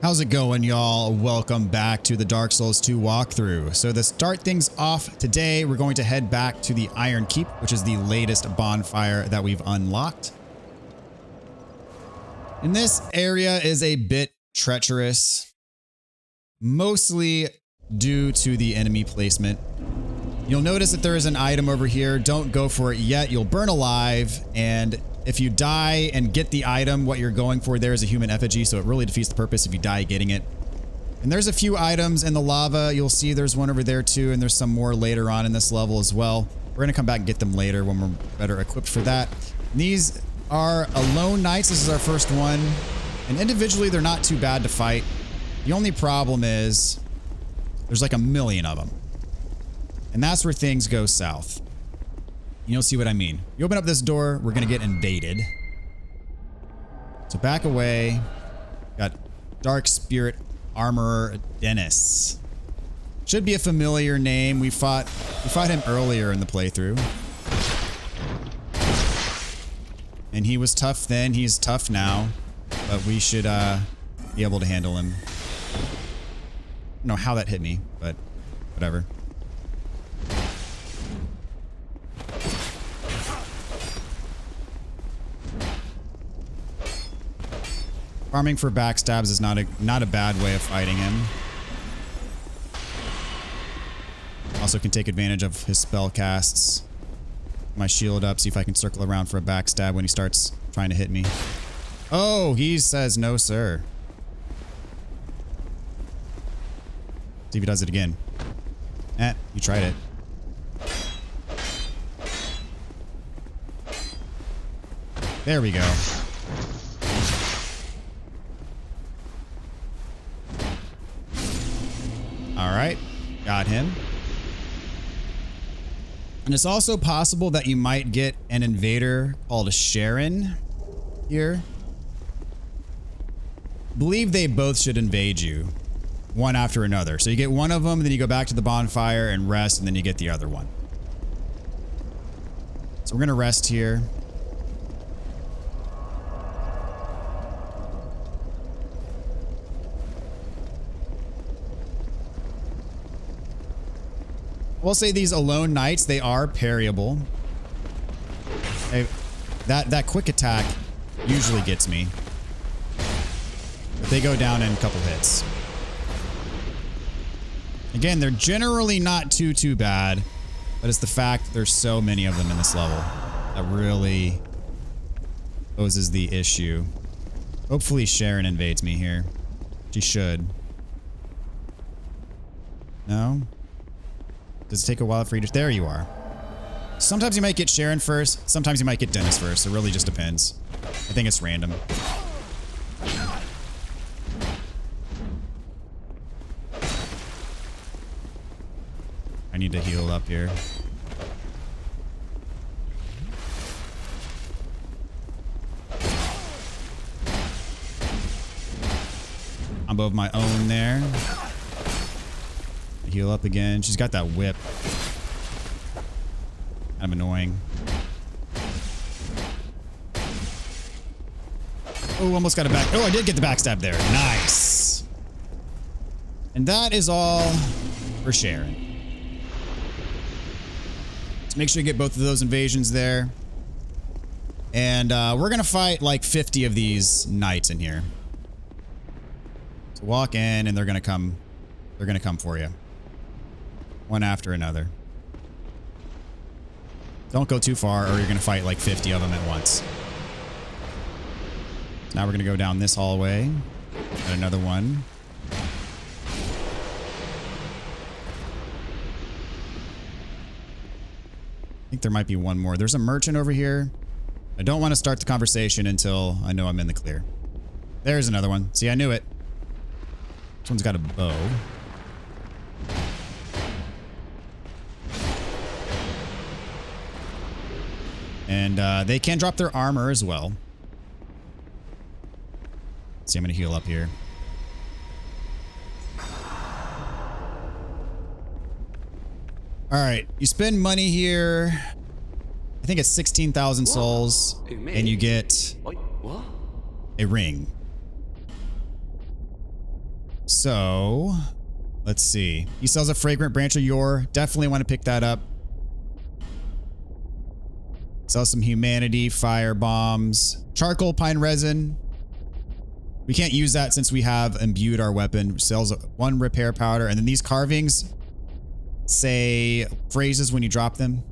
How's it going, y'all? Welcome back to the Dark Souls 2 walkthrough. So to start things off today, we're going to head back to the Iron Keep, which is the latest bonfire that we've unlocked. And this area is a bit treacherous, mostly due to the enemy placement. You'll notice that there is an item over here. Don't go for it yet. You'll burn alive, and if you die and get the item, what you're going for there is a human effigy, so it really defeats the purpose if you die getting it. And there's a few items in the lava. You'll see there's one over there too, and there's some more later on in this level as well. We're going to come back and get them later when we're better equipped for that. These are Alone Knights. This is our first one. And individually, they're not too bad to fight. The only problem is there's like a million of them. And that's where things go south. You'll see what I mean. You open up this door, we're going to get invaded. So back away. Got Dark Spirit Armorer Dennis. Should be a familiar name. We fought him earlier in the playthrough. And he was tough then. He's tough now. But we should be able to handle him. I don't know how that hit me, but whatever. Farming for backstabs is not a bad way of fighting him. Also can take advantage of his spell casts. My shield up, see if I can circle around for a backstab when he starts trying to hit me. Oh, he says no, sir. See if he does it again. You tried it. There we go. Alright, got him. And it's also possible that you might get an invader called Sharon here. I believe they both should invade you, one after another. So you get one of them, then you go back to the bonfire and rest, and then you get the other one. So we're going to rest here. We'll say these Alone Knights, they are parryable. That quick attack usually gets me. But they go down in a couple hits. Again, they're generally not too bad, but it's the fact that there's so many of them in this level that really poses the issue. Hopefully Sharon invades me here. She should. No? Does it take a while for you to... There you are. Sometimes you might get Sharon first. Sometimes you might get Dennis first. It really just depends. I think it's random. I need to heal up here. I'm above my own there. Heal up again. She's got that whip. Kind of annoying. Oh, almost got it back. Oh, I did get the backstab there. Nice. And that is all for Sharon. So make sure you get both of those invasions there. And we're going to fight like 50 of these knights in here. So walk in and they're going to come. They're going to come for you. One after another. Don't go too far or you're going to fight like 50 of them at once. Now we're going to go down this hallway. Got another one. I think there might be one more. There's a merchant over here. I don't want to start the conversation until I know I'm in the clear. There's another one. See, I knew it. This one's got a bow. And they can drop their armor as well. See, I'm going to heal up here. Alright, you spend money here. I think it's 16,000 souls. And you get a ring. So let's see. He sells a fragrant branch of yore. Definitely want to pick that up. Sells some humanity, fire bombs, charcoal, pine resin. We can't use that since we have imbued our weapon. Sells 1 repair powder. And then these carvings say phrases when you drop them.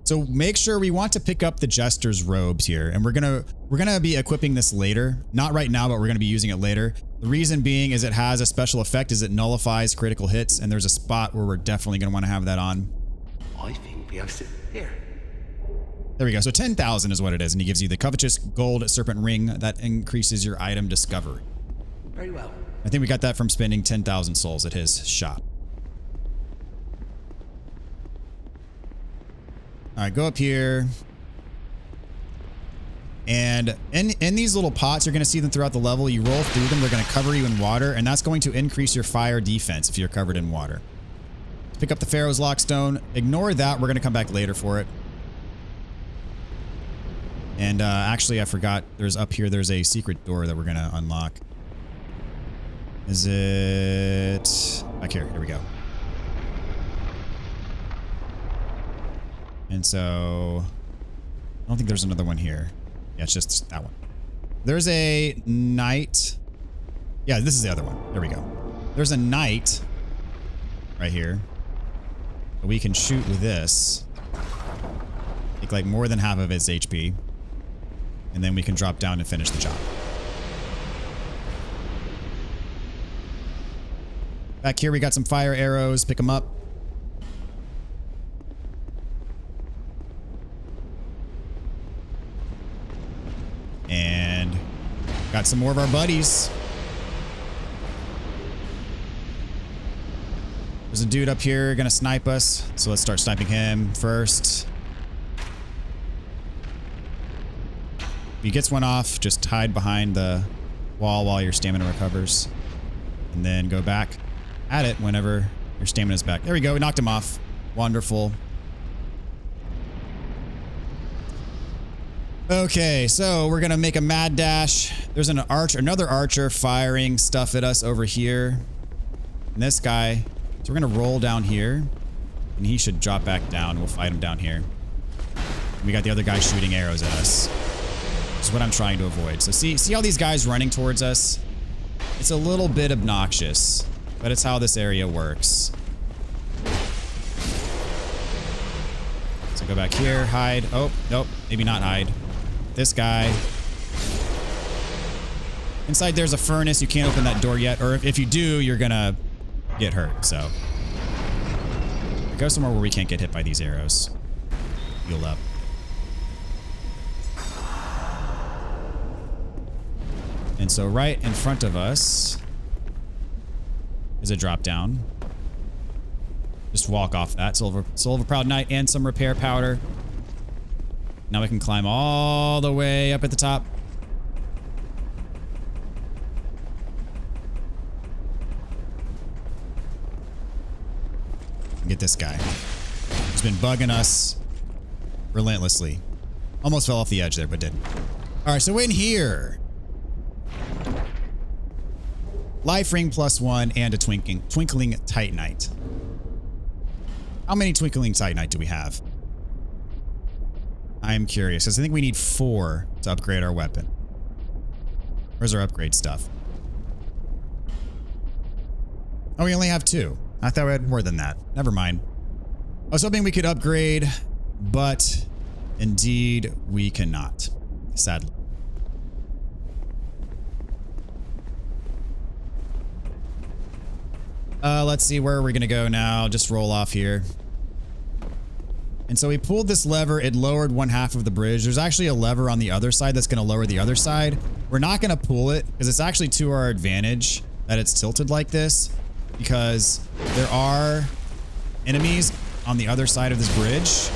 So make sure we want to pick up the Jester's robes here. And we're gonna be equipping this later. Not right now, but we're gonna be using it later. The reason being is it has a special effect is it nullifies critical hits. And there's a spot where we're definitely gonna want to have that on. I think we have to here. There we go. So 10,000 is what it is. And he gives you the covetous gold serpent ring that increases your item discovery. Very well. I think we got that from spending 10,000 souls at his shop. All right, go up here. And in these little pots, you're going to see them throughout the level. You roll through them. They're going to cover you in water. And that's going to increase your fire defense if you're covered in water. Pick up the Pharaoh's Lockstone. Ignore that. We're going to come back later for it. And actually, I forgot. There's up here. There's a secret door that we're going to unlock. Is it back here? Here we go. And so I don't think there's another one here. Yeah, it's just that one. There's a knight. Yeah, this is the other one. There we go. There's a knight right here. We can shoot with this. Take like more than half of its HP. And then we can drop down and finish the job. Back here we got some fire arrows. Pick them up. And got some more of our buddies. There's a dude up here gonna snipe us. So let's start sniping him first. If he gets one off, just hide behind the wall while your stamina recovers. And then go back at it whenever your stamina's back. There we go. We knocked him off. Wonderful. Okay, so we're gonna make a mad dash. There's another archer firing stuff at us over here. And this guy, so we're gonna roll down here, and he should drop back down. We'll fight him down here. And we got the other guy shooting arrows at us. Which is what I'm trying to avoid. So see all these guys running towards us? It's a little bit obnoxious, but it's how this area works. So go back here, hide. Oh, nope, maybe not hide. This guy. Inside there's a furnace. You can't open that door yet. Or if you do, you're gonna get hurt. So go somewhere where we can't get hit by these arrows. Heal up. And so right in front of us is a drop down. Just walk off that. Soul of a Proud Knight and some repair powder. Now we can climb all the way up at the top. Get this guy. He's been bugging us relentlessly. Almost fell off the edge there, but didn't. All right, so in here, life ring +1 and a twinkling titanite. How many twinkling titanite do we have? I'm curious, because I think we need 4 to upgrade our weapon. Where's our upgrade stuff? Oh, we only have 2. I thought we had more than that. Never mind. I was hoping we could upgrade, but indeed we cannot, sadly. Let's see, where are we going to go now? Just roll off here. And so we pulled this lever. It lowered 1/2 of the bridge. There's actually a lever on the other side that's going to lower the other side. We're not going to pull it because it's actually to our advantage that it's tilted like this, because there are enemies on the other side of this bridge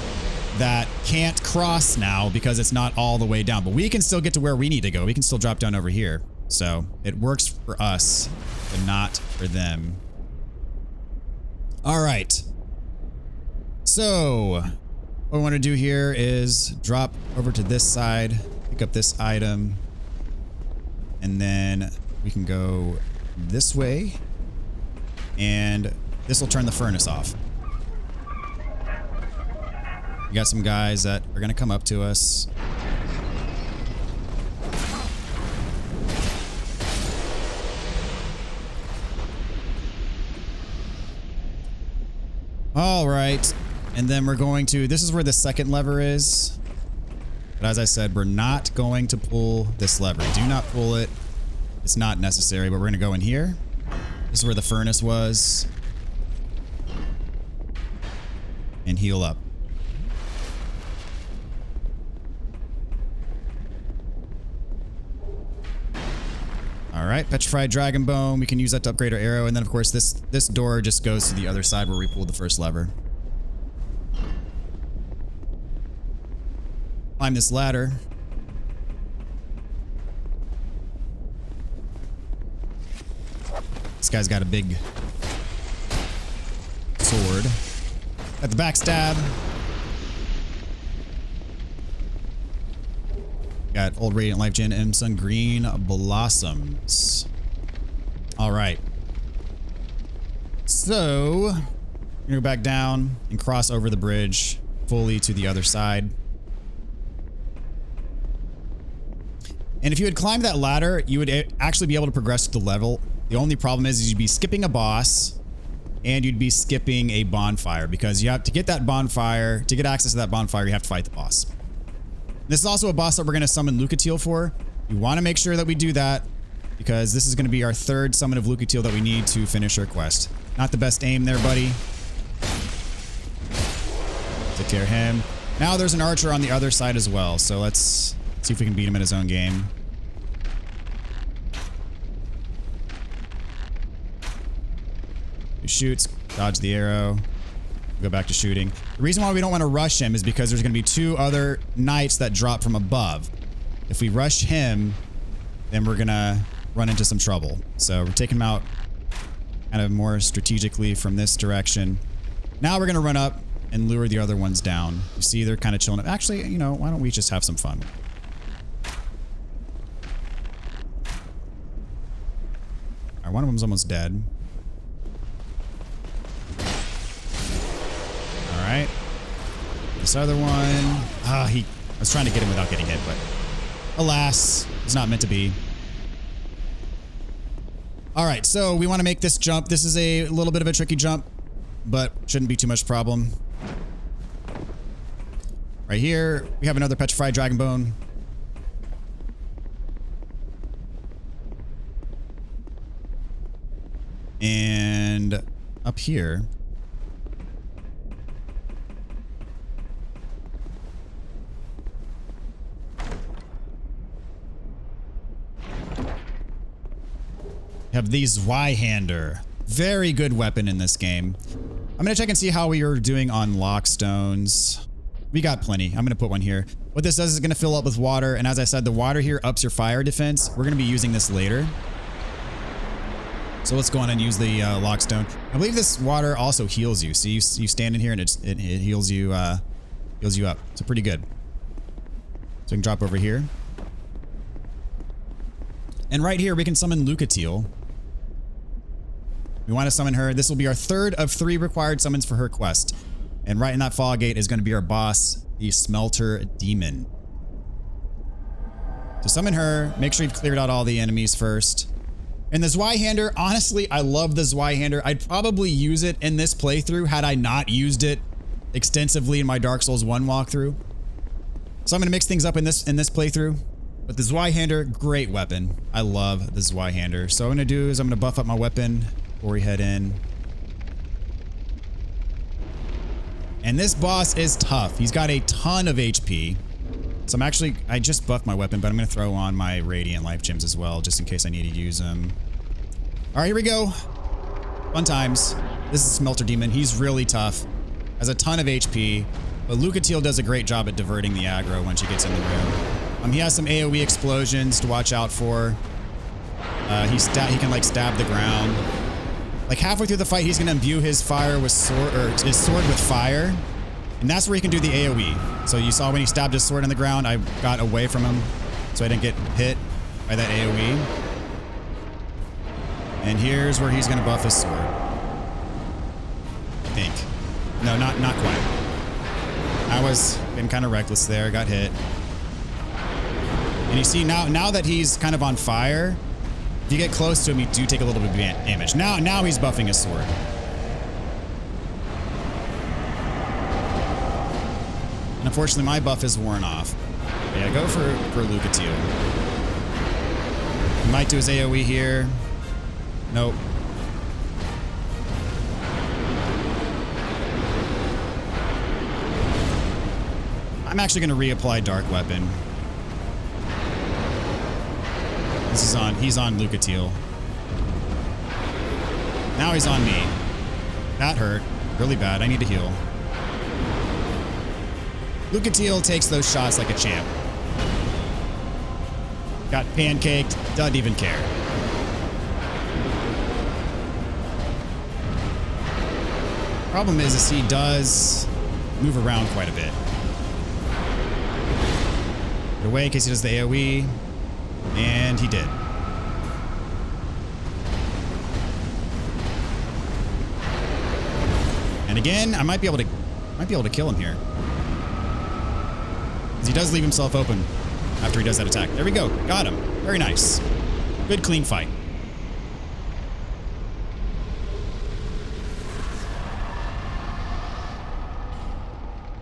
that can't cross now because it's not all the way down. But we can still get to where we need to go. We can still drop down over here. So it works for us, but not for them. All right. So what we want to do here is drop over to this side, pick up this item, and then we can go this way. And this will turn the furnace off. We got some guys that are going to come up to us. All right. And then we're going to, this is where the second lever is. But as I said, we're not going to pull this lever. Do not pull it. It's not necessary, but we're going to go in here. This is where the furnace was. And heal up. All right, petrified dragon bone. We can use that to upgrade our arrow. And then, of course, this door just goes to the other side where we pulled the first lever. Climb this ladder. This guy's got a big sword. Got the backstab. Got old Radiant Life Gen and some green blossoms. All right. So, we're gonna go back down and cross over the bridge fully to the other side. And if you had climbed that ladder, you would actually be able to progress the level. The only problem is you'd be skipping a boss and you'd be skipping a bonfire because you have to get that bonfire, to get access to that bonfire, you have to fight the boss. This is also a boss that we're going to summon Lucatiel for. We want to make sure that we do that because this is going to be our third summon of Lucatiel that we need to finish our quest. Not the best aim there, buddy. Take care of him. Now there's an archer on the other side as well, so let's see if we can beat him in his own game. He shoots, dodge the arrow, go back to shooting. The reason why we don't want to rush him is because there's going to be two other knights that drop from above. If we rush him, then we're going to run into some trouble. So we're taking him out kind of more strategically from this direction. Now we're going to run up and lure the other ones down. You see, they're kind of chilling. Actually, you know, why don't we just have some fun? All right, one of them's almost dead. All right. This other one. I was trying to get him without getting hit, but alas, it's not meant to be. All right, so we want to make this jump. This is a little bit of a tricky jump, but shouldn't be too much problem. Right here, we have another petrified dragon bone. And up here, have the Zweihander. Very good weapon in this game. I'm going to check and see how we are doing on lockstones. We got plenty. I'm going to put one here. What this does is going to fill up with water. And as I said, the water here ups your fire defense. We're going to be using this later. So let's go on and use the lockstone. I believe this water also heals you. See, you stand in here and it heals you up. So pretty good. So we can drop over here. And right here, we can summon Lucatiel. We want to summon her. This will be our third of 3 required summons for her quest. And right in that fog gate is going to be our boss, the Smelter Demon. To summon her, make sure you've cleared out all the enemies first. And the Zweihander, honestly, I love the Zweihander. I'd probably use it in this playthrough had I not used it extensively in my Dark Souls 1 walkthrough. So I'm going to mix things up in this playthrough. But the Zweihander, great weapon. I love the Zweihander. So what I'm going to do is I'm going to buff up my weapon before we head in. And this boss is tough. He's got a ton of HP. So I just buffed my weapon, but I'm going to throw on my Radiant Life Gems as well, just in case I need to use them. All right, here we go. Fun times. This is Smelter Demon. He's really tough. Has a ton of HP, but Lucatiel does a great job at diverting the aggro when she gets in the room. He has some AoE explosions to watch out for. He can like stab the ground. Like halfway through the fight, he's gonna imbue his fire with his sword with fire, and that's where he can do the AoE. So you saw when he stabbed his sword on the ground, I got away from him, so I didn't get hit by that AoE. And here's where he's going to buff his sword. I think. No, not quite. I was being kind of reckless there. Got hit. And you see now that he's kind of on fire, if you get close to him, you do take a little bit of damage. Now he's buffing his sword. And unfortunately, my buff is worn off. But yeah, go for Lucatile. He might do his AoE here. Nope. I'm actually going to reapply Dark Weapon. He's on Lucatile. Now he's on me. That hurt. Really bad. I need to heal. Lucatile takes those shots like a champ. Got pancaked. Doesn't even care. Problem is he does move around quite a bit. Get away in case he does the AoE. And he did. And again, I might be able to kill him here. Because he does leave himself open after he does that attack. There we go. Got him. Very nice. Good clean fight.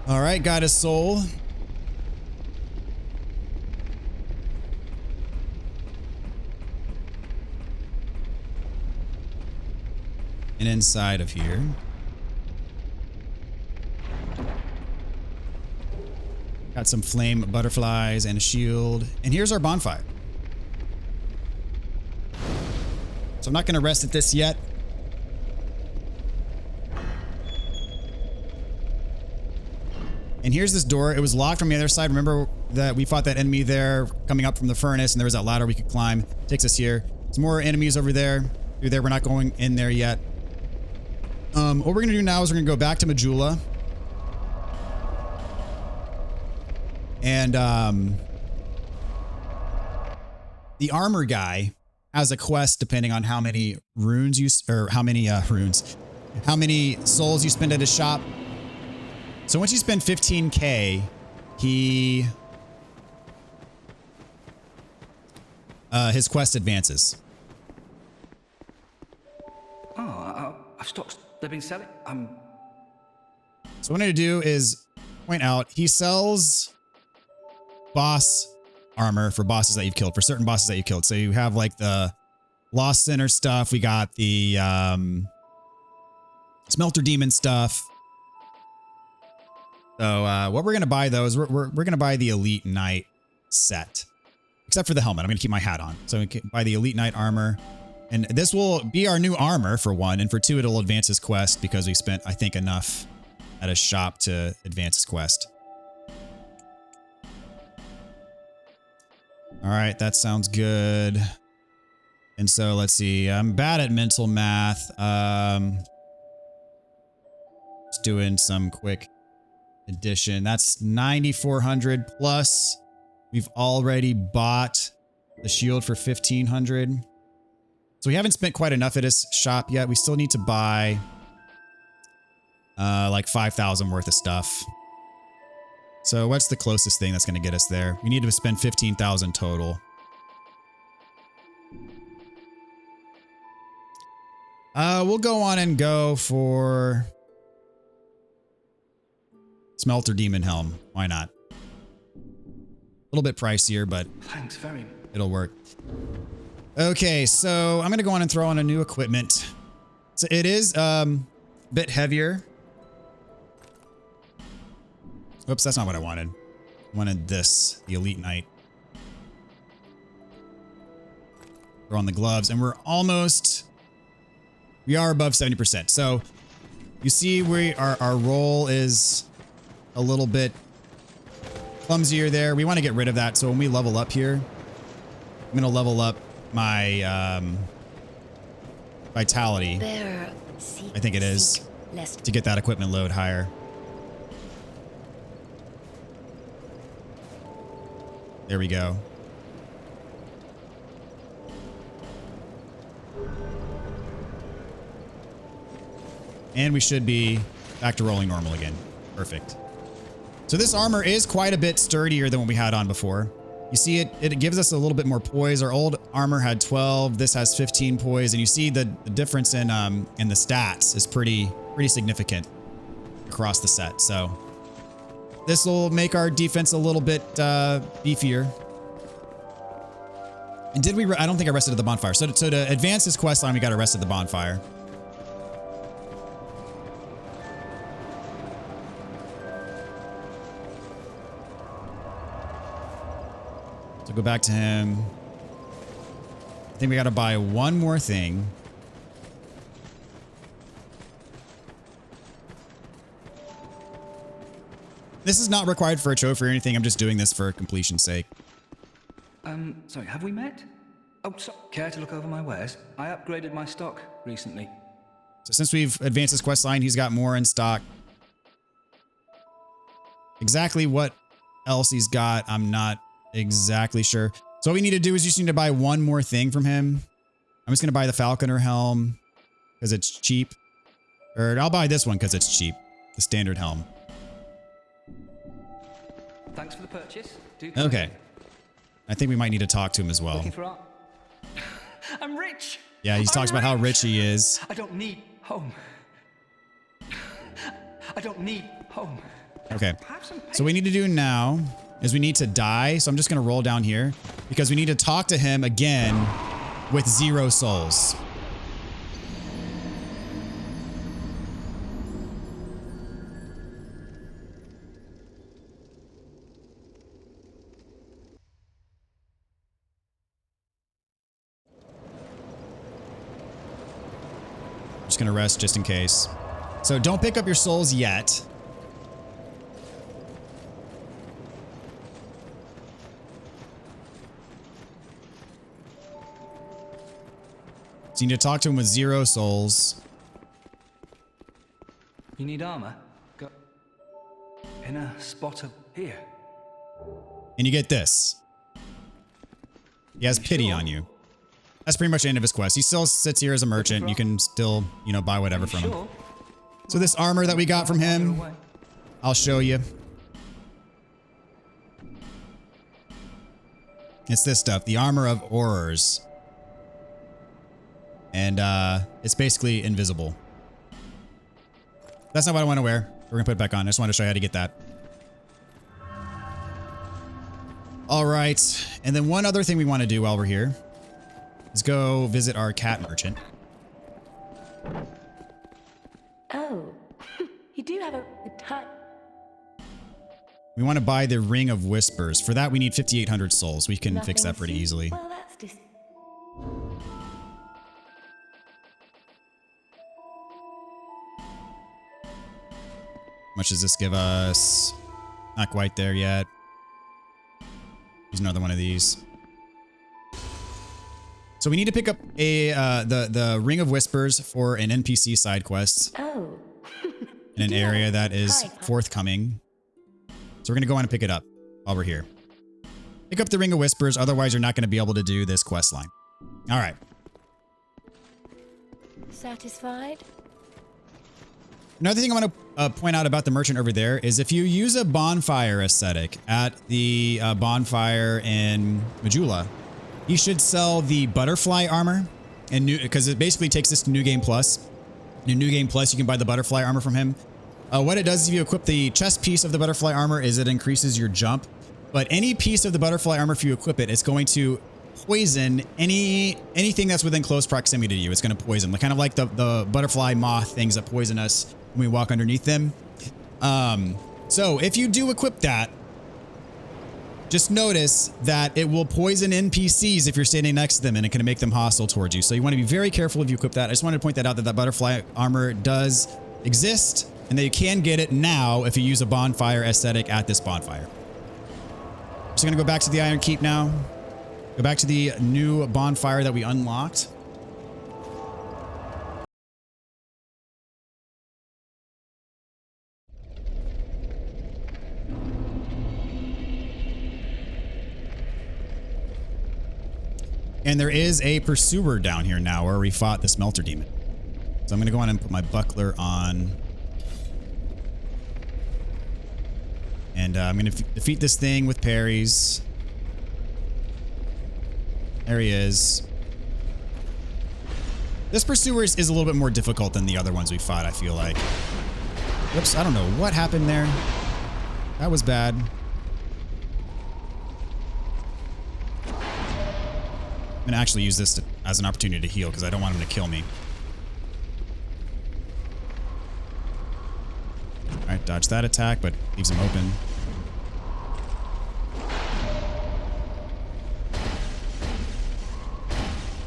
All right, got his soul. And inside of here, got some flame butterflies and a shield. And here's our bonfire. So I'm not going to rest at this yet. And here's this door. It was locked from the other side. Remember that we fought that enemy there coming up from the furnace, and there was that ladder we could climb. Takes us here. There's more enemies over there. Through there, we're not going in there yet. What we're going to do now is we're going to go back to Maughlin. And the armor guy has a quest depending on how many runes you, or how many how many souls you spend at his shop. So once you spend 15k, his quest advances. Oh, I've stopped. They've been selling. So what I need to do is point out he sells boss armor for bosses that you've killed, for certain bosses that you've killed. So you have like the Lost Center stuff. We got the Smelter Demon stuff. So what we're going to buy though is we're going to buy the Elite Knight set. Except for the helmet. I'm going to keep my hat on. So we can buy the Elite Knight armor. And this will be our new armor for one. And for two, it'll advance his quest because we spent, I think, enough at a shop to advance his quest. All right, that sounds good. And so let's see. I'm bad at mental math. Just doing some quick addition. That's 9,400 plus. We've already bought the shield for 1,500. So we haven't spent quite enough at his shop yet. We still need to buy like 5,000 worth of stuff. So what's the closest thing that's going to get us there? We need to spend 15,000 total. We'll go on and go for Smelter Demon Helm. Why not? A little bit pricier, but Thanks very much. It'll work. Okay, so I'm going to go on and throw on a new equipment. So it is a bit heavier. Oops, that's not what I wanted. I wanted this, the Elite Knight. Throw on the gloves, and we are above 70%. So you see our roll is a little bit clumsier there. We want to get rid of that. So when we level up here, I'm going to level up my vitality. I think it is, to get that equipment load higher. There we go. And we should be back to rolling normal again. Perfect. So this armor is quite a bit sturdier than what we had on before. You see it gives us a little bit more poise. Our old armor had 12. This has 15 poise. And you see the difference in the stats is pretty significant across the set. So this will make our defense a little bit beefier. And did we? I don't think I rested at the bonfire. So to advance this quest line, we got to rest at the bonfire. So go back to him. I think we got to buy one more thing. This is not required for a trophy or anything. I'm just doing this for completion's sake. Sorry, have we met? Oh, so, care to look over my wares? I upgraded my stock recently. So since we've advanced this quest line, he's got more in stock. Exactly what else he's got, I'm not exactly sure. So what we need to do is just need to buy one more thing from him. I'm just going to buy the Falconer helm because it's cheap. Or I'll buy this one because it's cheap. The standard helm. Thanks for the purchase. Okay. I think we might need to talk to him as well. Looking for art? I'm rich. Yeah, he talks about how rich he is. I don't need home. I don't need home. Okay. So what we need to do now is we need to die. So I'm just going to roll down here because we need to talk to him again with 0 souls. Just going to rest just in case. So don't pick up your souls yet. So you need to talk to him with 0 souls. You need armor? Go in a spot of here. And you get this. He has pity on you. That's pretty much the end of his quest. He still sits here as a merchant. You can still, you know, buy whatever from him. So this armor that we got from him, I'll show you. It's this stuff, the armor of horrors. And it's basically invisible. That's not what I want to wear. We're gonna put it back on. I just wanted to show you how to get that. All right, and then one other thing we want to do while we're here is go visit our cat merchant. Oh, you do have a type. We want to buy the Ring of Whispers. For that, we need 5,800 souls. We can fix that pretty easily. Well, that's just. How much does this give us? Not quite there yet. Here's another one of these. So we need to pick up a the Ring of Whispers for an NPC side quest. Oh. In an area that is forthcoming. So we're going to go on and pick it up while we're here. Pick up the Ring of Whispers, otherwise you're not going to be able to do this quest line. All right. Satisfied? Another thing I want to point out about the merchant over there is if you use a bonfire aesthetic at the bonfire in Majula, you should sell the butterfly armor, and because it basically takes this to New Game Plus. In New Game Plus, you can buy the butterfly armor from him. What it does is if you equip the chest piece of the butterfly armor is it increases your jump. But any piece of the butterfly armor, if you equip it, it's going to poison anything that's within close proximity to you. It's going to poison, kind of like the butterfly moth things that poison us when we walk underneath them. So if you do equip that, just notice that it will poison NPCs if you're standing next to them, and it can make them hostile towards you. So you want to be very careful if you equip that. I just wanted to point that out, that butterfly armor does exist, and that you can get it now if you use a bonfire aesthetic at this bonfire. Just going to go back to the Iron Keep now. Go back to the new bonfire that we unlocked. And there is a pursuer down here now where we fought the Smelter Demon. So I'm going to go on and put my buckler on. And I'm going to defeat this thing with parries. There he is. This pursuer is a little bit more difficult than the other ones we fought, I feel like. Whoops, I don't know what happened there. That was bad. I'm going to actually use this as an opportunity to heal because I don't want him to kill me. Alright, dodge that attack, but leaves him open.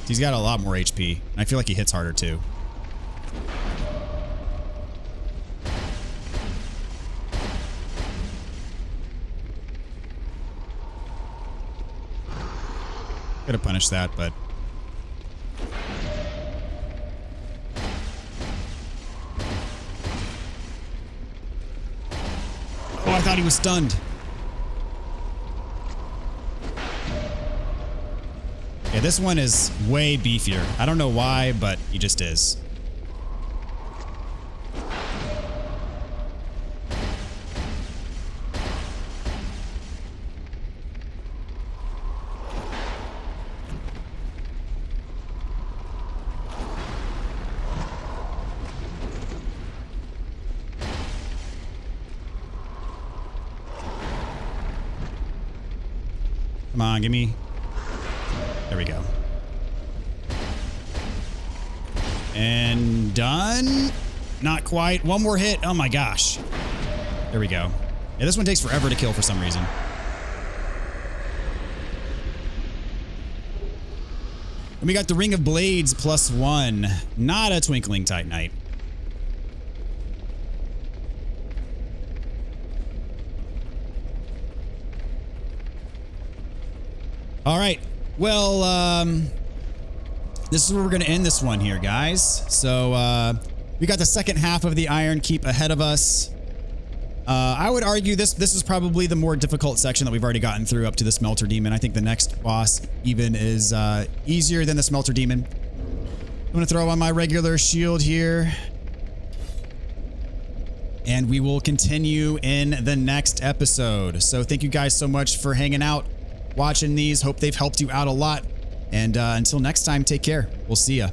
He's got a lot more HP, and I feel like he hits harder too. Could have punished that, but... Oh, I thought he was stunned. Yeah, this one is way beefier. I don't know why, but he just is. Come on, give me... There we go. And done? Not quite. One more hit. Oh my gosh. There we go. Yeah, this one takes forever to kill for some reason. And we got the Ring of Blades +1. Not a Twinkling Titanite. All right. Well, this is where we're going to end this one here, guys. So, we got the second half of the Iron Keep ahead of us. I would argue this is probably the more difficult section that we've already gotten through up to the Smelter Demon. I think the next boss even is easier than the Smelter Demon. I'm going to throw on my regular shield here. And we will continue in the next episode. So thank you guys so much for hanging out, watching these. Hope they've helped you out a lot. And until next time, take care. We'll see ya.